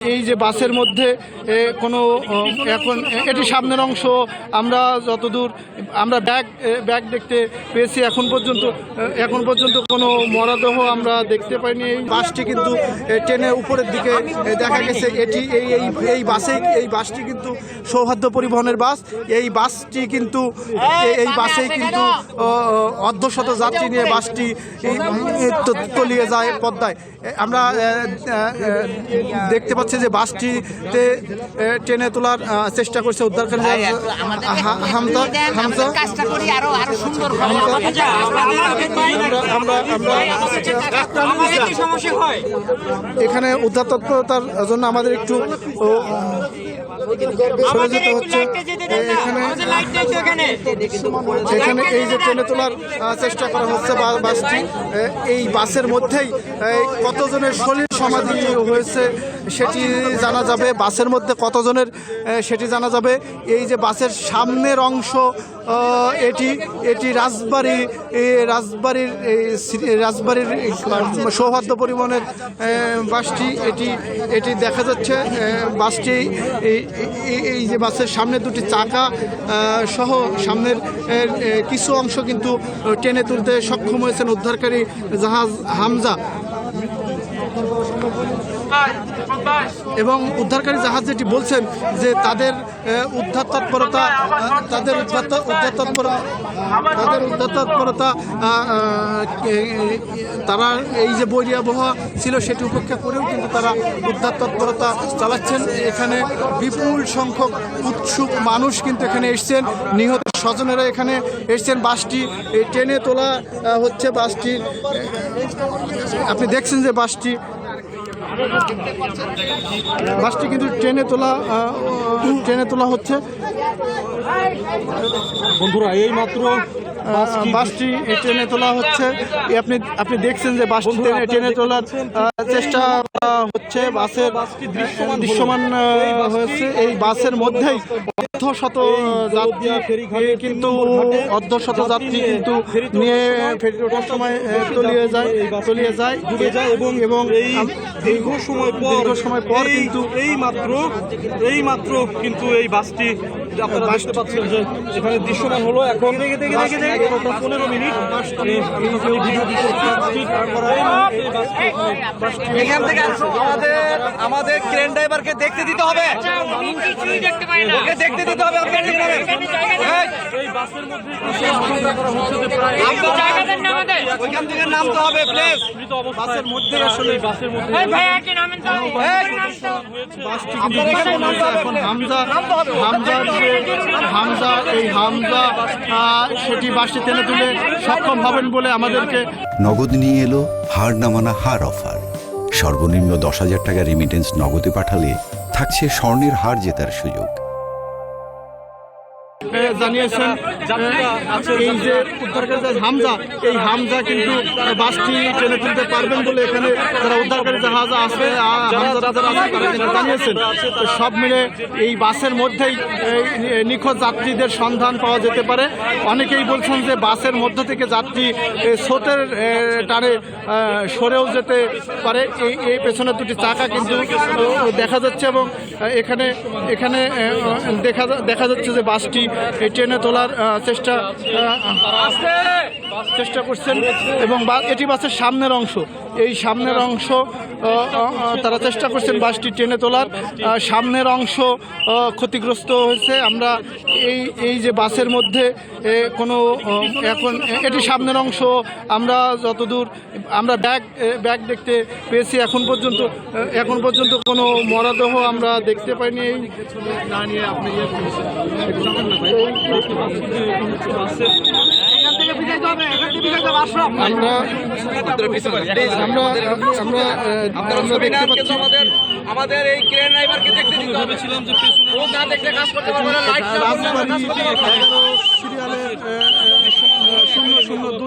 এই যে বাসের মধ্যে কোনো এখন এটি সামনের অংশ আমরা যতদূর আমরা ব্যাগ দেখতে পেয়েছি এখন পর্যন্ত কোনো মরদেহ আমরা দেখতে পাইনি। এই বাসটি কিন্তু ট্রেনের উপরের দিকে দেখা গেছে। এটি এই বাসটি কিন্তু সৌহার্দ্য পরিবহনের বাস। এই বাসেই কিন্তু অর্ধশত যাত্রী নিয়ে বাসটি তলিয়ে যায় পদ্মায়। আমরা দেখতে পাচ্ছি যে বাসটিতে ট্রেনে তোলার চেষ্টা করছে উদ্ধারকারী হামজা। এখানে উদ্ধার তৎপরতার জন্য আমাদের একটু সরে যেতে হচ্ছে। এখানে এই যে ট্রেনে তোলার চেষ্টা করা হচ্ছে বাসটি, এই বাসের মধ্যেই কতজনের শরীর সমাধি হয়েছে সেটি জানা যাবে। বাসের মধ্যে কতজনের সেটি জানা যাবে। এই যে বাসের সামনের অংশ এটি রাজবাড়ির সৌহার্দ্য পরিবহনের বাসটি এটি দেখা যাচ্ছে। বাসটি এই যে বাসের সামনে দুটি চাকা সহ সামনের কিছু অংশ কিন্তু টেনে তুলতে সক্ষম হয়েছেন উদ্ধারকারী জাহাজ হামজা। এবং উদ্ধারকারী জাহাজ যেটি বলছেন যে তাদের উদ্ধার তৎপরতা তারা এই যে বৈরী আবহাওয়া ছিল সেটি উপেক্ষা করেও কিন্তু তারা উদ্ধার তৎপরতা চালাচ্ছেন। এখানে বিপুল সংখ্যক উৎসুক মানুষ কিন্তু এখানে এসছেন, নিহত স্বজনেরা এখানে এসছেন। বাসটি ট্রেনে তোলা হচ্ছে। বাসটি আপনি দেখছেন যে বাসটি কিন্তু ট্রেনে তোলা হচ্ছে। বন্ধুরা এই মাত্র বাসটি ট্রেনে তোলা হচ্ছে। আপনি দেখছেন যে বাসটি ট্রেনে তোলার চেষ্টা হচ্ছে। বাসের দৃশ্যমান হয়েছে। এই বাসের মধ্যেই অর্ধশত যাত্রী কিন্তু নিয়ে ফেরি ওঠার সময় তলিয়ে যায় এবং দীর্ঘ সময় পর কিন্তু এই মাত্র কিন্তু এই বাসটি আপনারা দেখতে পাচ্ছেন যে এখানে দৃশ্যমান হলো। এখন 15 মিনিট এখান থেকে আমাদের ক্রেন ড্রাইভারকে দেখতে দিতে হবে, ওকে দেখতে দিতে হবে। ওইখান থেকে নামতে হবে প্লিজ। বাসের মধ্যে আসলে বাসটি কিন্তু এখন হামজা সেটি বাসটি টেনে তুলে সক্ষম হবেন বলে আমাদেরকে নগদ নিয়ে এলো হার না মানা হার অফার। সর্বনিম্ন 10,000 টাকা রেমিটেন্স নগদে পাঠালে থাকছে স্বর্ণের হার জেতার সুযোগ। জানিয়েছেন এই যে উদ্ধারকারী হামজা কিন্তু বাসটি টেনে তুলতে পারবেন বলে এখানে যারা উদ্ধারকারী জাহাজ আছে তারা কিন্তু জানিয়েছেন। সব মিলে এই বাসের মধ্যেই নিখোঁজ যাত্রীদের সন্ধান পাওয়া যেতে পারে। অনেকেই বলছেন যে বাসের মধ্য থেকে যাত্রী স্রোতের টানে সরেও যেতে পারে। এই পেছনের দুটি চাকা কিন্তু দেখা যাচ্ছে এবং এখানে দেখা যাচ্ছে যে বাসটি ট্রেনে তোলার চেষ্টা করছেন এবং এটি বাসের সামনের অংশ। এই সামনের অংশ তারা চেষ্টা করছেন বাসটি ট্রেনে তোলার। সামনের অংশ ক্ষতিগ্রস্ত হয়েছে। আমরা এই যে বাসের মধ্যে কোনো এখন এটি সামনের অংশ আমরা যতদূর আমরা ব্যাগ দেখতে পেয়েছি এখন পর্যন্ত কোনো মরদেহ আমরা দেখতে পাইনি। আমাদের এই ক্রেন ড্রাইভারকে দেখতে দিতে হবে। ও না দেখলে কাজ করতে পারবে না। লাইট সিরিয়ালের 002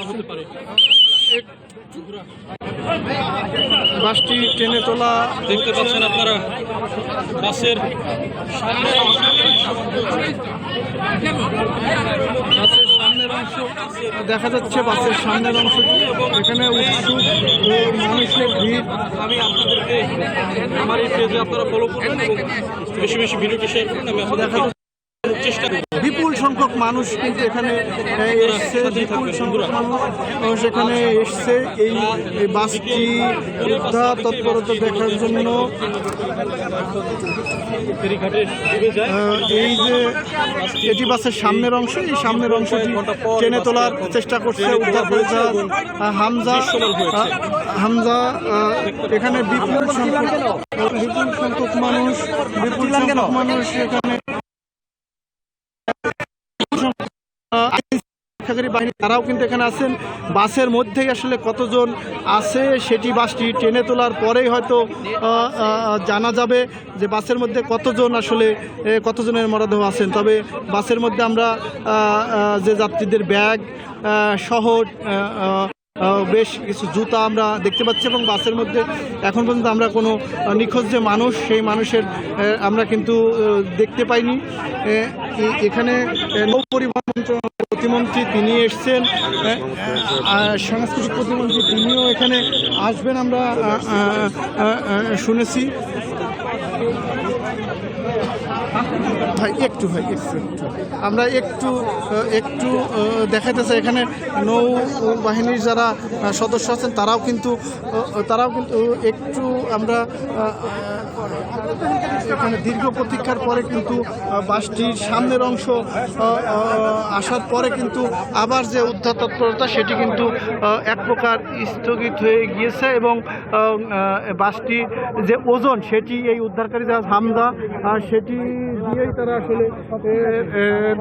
হতে পারে। বাসটি টেনে তোলা দেখতে পাচ্ছেন আপনারা বাসের সামনের অংশ দেখা যাচ্ছে, বাসের সামনের অংশ এখানে উৎসুক মানুষের ভিড়। আমি আপনাদেরকে আমার এই পেজে আপনারা ফলো করবেন এবং বেশি বেশি ভিডিওটি শেয়ার করুন। আমি আপনাদের চেষ্টা করব। বিপুল সংখ্যক মানুষ কিন্তু এখানে এসছে, বিপুল সংখ্যক মানুষ এখানে এসছে এই বাসটি উদ্ধার তৎপরতা দেখার জন্য। এই যে এটি বাসের সামনের অংশ, এই সামনের অংশটি টেনে তোলার চেষ্টা করছে উদ্ধার করেছে হামজা। এখানে বিপুল সংখ্যক মানুষ এখানে বাহিনী তারাও কিন্তু এখানে আছেন। বাসের মধ্যেই আসলে কতজন আছে সেটি বাসটি টেনে তোলার পরেই হয়তো জানা যাবে যে বাসের মধ্যে কতজনের মরদেহ আছেন। তবে বাসের মধ্যে আমরা যে যাত্রীদের ব্যাগ সহ বেশ কিছু জুতা আমরা দেখতে পাচ্ছি এবং বাসের মধ্যে এখন পর্যন্ত আমরা কোনো নিখোঁজ যে মানুষ সেই মানুষের আমরা কিন্তু দেখতে পাইনি। এখানে নৌ পরিবহন প্রতিমন্ত্রী তিনি এসছেন, সাংস্কৃতিক প্রতিমন্ত্রী তিনিও এখানে আসবেন আমরা শুনেছি। একটু আমরা একটু দেখাতে চাই এখানে নৌবাহিনীর যারা সদস্য আছেন তারাও কিন্তু একটু আমরা এখানে দীর্ঘ প্রতীক্ষার পরে কিন্তু বাসটির সামনের অংশ আসার পরে কিন্তু আবার যে উদ্ধার তৎপরতা সেটি কিন্তু এক প্রকার স্থগিত হয়ে গিয়েছে এবং বাসটি যে ওজন সেটি এই উদ্ধারকারী জাহাজ হামজা সেটি দিয়েই তারা আসলে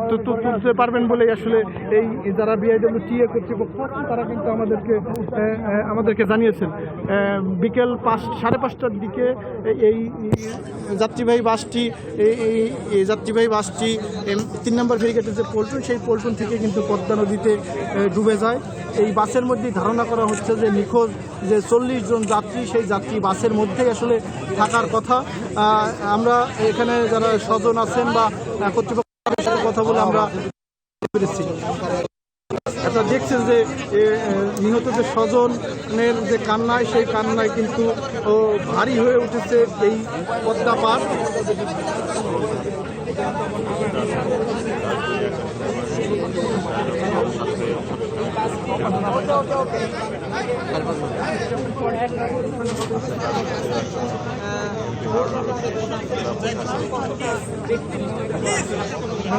তুলতে পারবেন বলেই আসলে এই যারা বিআইডব্লিউটিএ কর্তৃপক্ষ তারা কিন্তু আমাদেরকে জানিয়েছেন। বিকেল 5:30টার দিকে এই যাত্রীবাহী বাসটি 3 নম্বর ফেরিঘাটের যে পল্টন সেই পল্টন থেকে কিন্তু পদ্মা নদীতে ডুবে যায়। এই বাসের মধ্যেই ধারণা করা হচ্ছে যে নিখোঁজ যে 40 জন যাত্রী সেই যাত্রী বাসের মধ্যেই আসলে থাকার কথা। আমরা এখানে যারা স্বজন আছেন বা কর্তৃপক্ষের সাথে কথা বলে আমরা পেরেছি। আপনারা দেখছেন যে নিহতদের স্বজনের যে কান্নায় সেই কান্নায় কিন্তু ভারী হয়ে উঠেছে এই পদ্মা পার।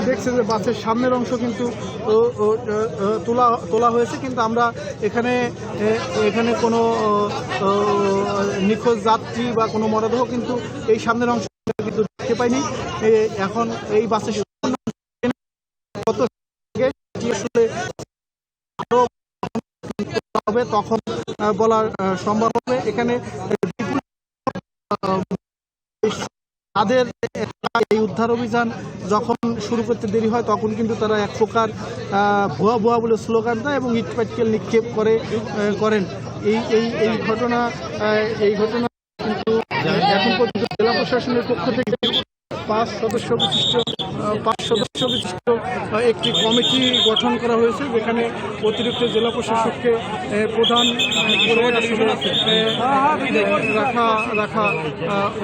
দেখছেন যে বাসের সামনের অংশ কিন্তু তোলা হয়েছে, কিন্তু আমরা এখানে কোনো নিখোঁজ যাত্রী বা কোনো মরদেহ কিন্তু এই সামনের অংশ কিন্তু দেখতে পাইনি। এখন এই বাসের কত আসলে হবে তখন বলা সম্ভব হবে। এখানে তাদের এই উদ্ধার অভিযান যখন শুরু করতে দেরি হয় তখন কিন্তু তারা এক প্রকার ভুয়া বলে স্লোগান দেয় এবং ইট পাটকেল নিক্ষেপ করেন। এই ঘটনা কিন্তু এখন পর্যন্ত জেলা প্রশাসনের পক্ষ থেকে 5 সদস্য বিশিষ্ট একটি কমিটি গঠন করা হয়েছে, যেখানে অতিরিক্ত জেলা প্রশাসককে প্রধান করে রাখা